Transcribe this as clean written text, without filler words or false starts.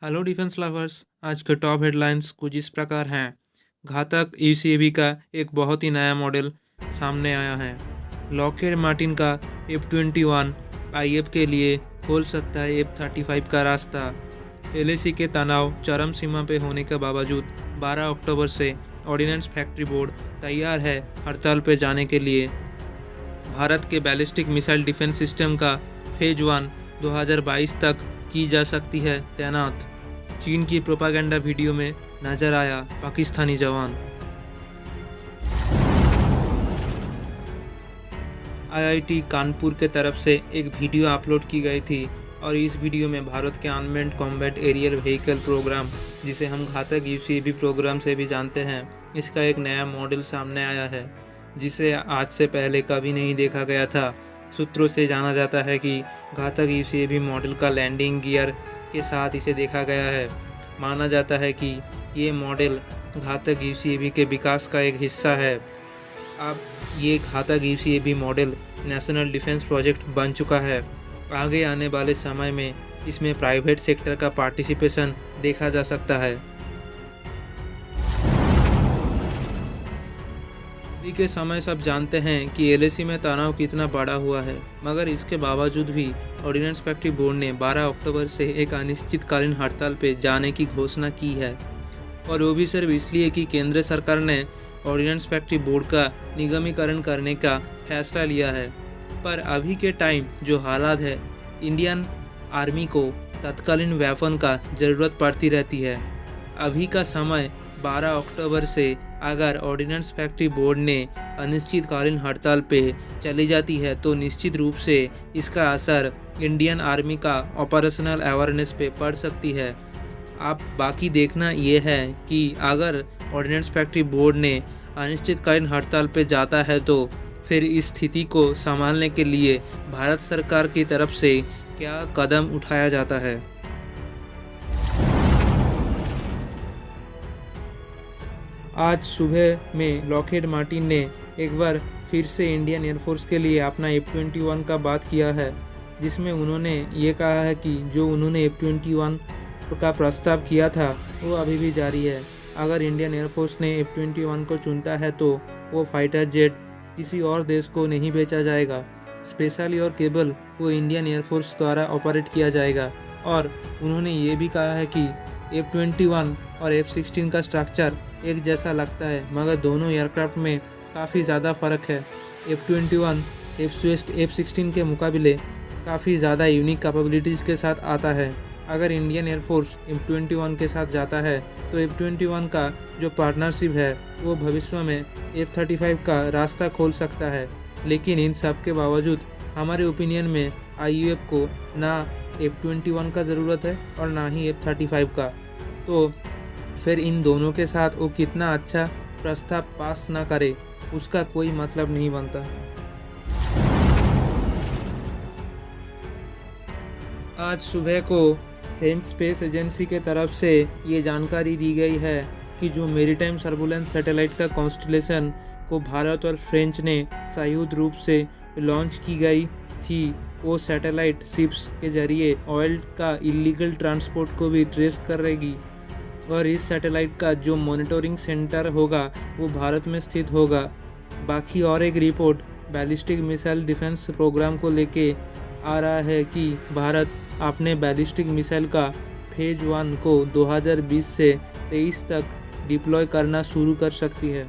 Hello defence lovers. आज के top headlines कुछ इस प्रकार हैं। घातक यूसीएवी का एक बहुत ही नया मॉडल सामने आया है। लॉकहीड मार्टिन का F-21 आईएफ के लिए खोल सकता है F-35 का रास्ता। एलएसी के तनाव चरम सीमा पे होने के बावजूद 12 अक्टूबर से ऑर्डिनेंस फैक्ट्री बोर्ड तैयार है हड़ताल पे जाने के लिए। भारत के बैलिस्टिक मिसाइल डिफेंस सिस्टम का फेज 1 2022 तक की जा सकती है तैनात। चीन की प्रोपागेंडा वीडियो में नजर आया पाकिस्तानी जवान। आईआईटी कानपुर के तरफ से एक वीडियो अपलोड की गई थी और इस वीडियो में भारत के unmanned combat aerial vehicle programme, जिसे हम घातक यूसीएवी प्रोग्राम से भी जानते हैं, इसका एक नया मॉडल सामने आया है जिसे आज से पहले कभी नहीं देखा गया था। सूत्रों से जाना जाता है कि घातक यूसीएवी मॉडल का लैंडिंग गियर के साथ इसे देखा गया है। माना जाता है कि ये मॉडल घातक यूसीएवी के विकास का एक हिस्सा है। अब ये घातक UCAV model national defence project बन चुका है। आगे आने वाले समय में इसमें प्राइवेट सेक्टर का पार्टिसिपेशन देखा जा सकता है। अभी के समय सब जानते हैं कि एलएसी में तनाव कितना बढ़ा हुआ है, मगर इसके बावजूद भी ऑर्डिनेंस फैक्ट्री बोर्ड ने 12 अक्टूबर से एक अनिश्चितकालीन हड़ताल पे जाने की घोषणा की है, और वो भी सिर्फ इसलिए कि केंद्र सरकार ने ऑर्डिनेंस फैक्ट्री बोर्ड का निगमीकरण करने का फैसला लिया है। पर अभी के टाइम जो हालात है, इंडियन आर्मी को तत्कालीन वेपन का ज़रूरत पड़ती रहती है। अभी का समय 12 अक्टूबर से अगर ऑर्डिनेंस फैक्ट्री बोर्ड ने अनिश्चितकालीन हड़ताल पे चली जाती है तो निश्चित रूप से इसका असर इंडियन आर्मी का ऑपरेशनल अवेयरनेस पे पड़ सकती है। अब बाकी देखना ये है कि अगर ऑर्डिनेंस फैक्ट्री बोर्ड ने अनिश्चितकालीन हड़ताल पे जाता है तो फिर इस स्थिति को संभालने के लिए भारत सरकार की तरफ से क्या कदम उठाया जाता है। आज सुबह में लॉकहीड मार्टिन ने एक बार फिर से इंडियन एयरफोर्स के लिए अपना F-21 का बात किया है, जिसमें उन्होंने ये कहा है कि जो उन्होंने F-21 का प्रस्ताव किया था वो अभी भी जारी है। अगर इंडियन एयरफोर्स ने F-21 को चुनता है तो वो फाइटर जेट किसी और देश को नहीं बेचा जाएगा। स्पेशली और केवल वो इंडियन एयरफोर्स द्वारा ऑपरेट किया जाएगा। और उन्होंने ये भी कहा है कि F-21 और F-16 का स्ट्रक्चर एक जैसा लगता है, मगर दोनों एयरक्राफ्ट में काफ़ी ज़्यादा फ़र्क है। F-21 F-16 के मुकाबले काफ़ी ज़्यादा यूनिक कैपेबिलिटीज़ के साथ आता है। अगर इंडियन एयरफोर्स F-21 के साथ जाता है तो F-21 का जो पार्टनरशिप है वो भविष्य में F-35 का रास्ता खोल सकता है। लेकिन इन सब के बावजूद हमारे ओपिनियन में आईयूएफ को ना F-21 का ज़रूरत है और ना ही F-35 का। तो फिर इन दोनों के साथ वो कितना अच्छा प्रस्ताव पास ना करे उसका कोई मतलब नहीं बनता। आज सुबह को फ्रेंच स्पेस एजेंसी के तरफ से ये जानकारी दी गई है कि जो मेरीटाइम सर्विलेंस सैटेलाइट का कॉन्स्टलेशन को भारत और फ्रेंच ने संयुक्त रूप से लॉन्च की गई थी, वो सैटेलाइट शिप्स के जरिए ऑयल का इलीगल ट्रांसपोर्ट को भी ट्रेस करेगी। और इस सैटेलाइट का जो मॉनिटरिंग सेंटर होगा वो भारत में स्थित होगा। बाकी और एक report ballistic missile defence programme को लेके आ रहा है कि भारत अपने बैलिस्टिक मिसाइल का फेज 1 को 2020 से 23 तक डिप्लॉय करना शुरू कर सकती है।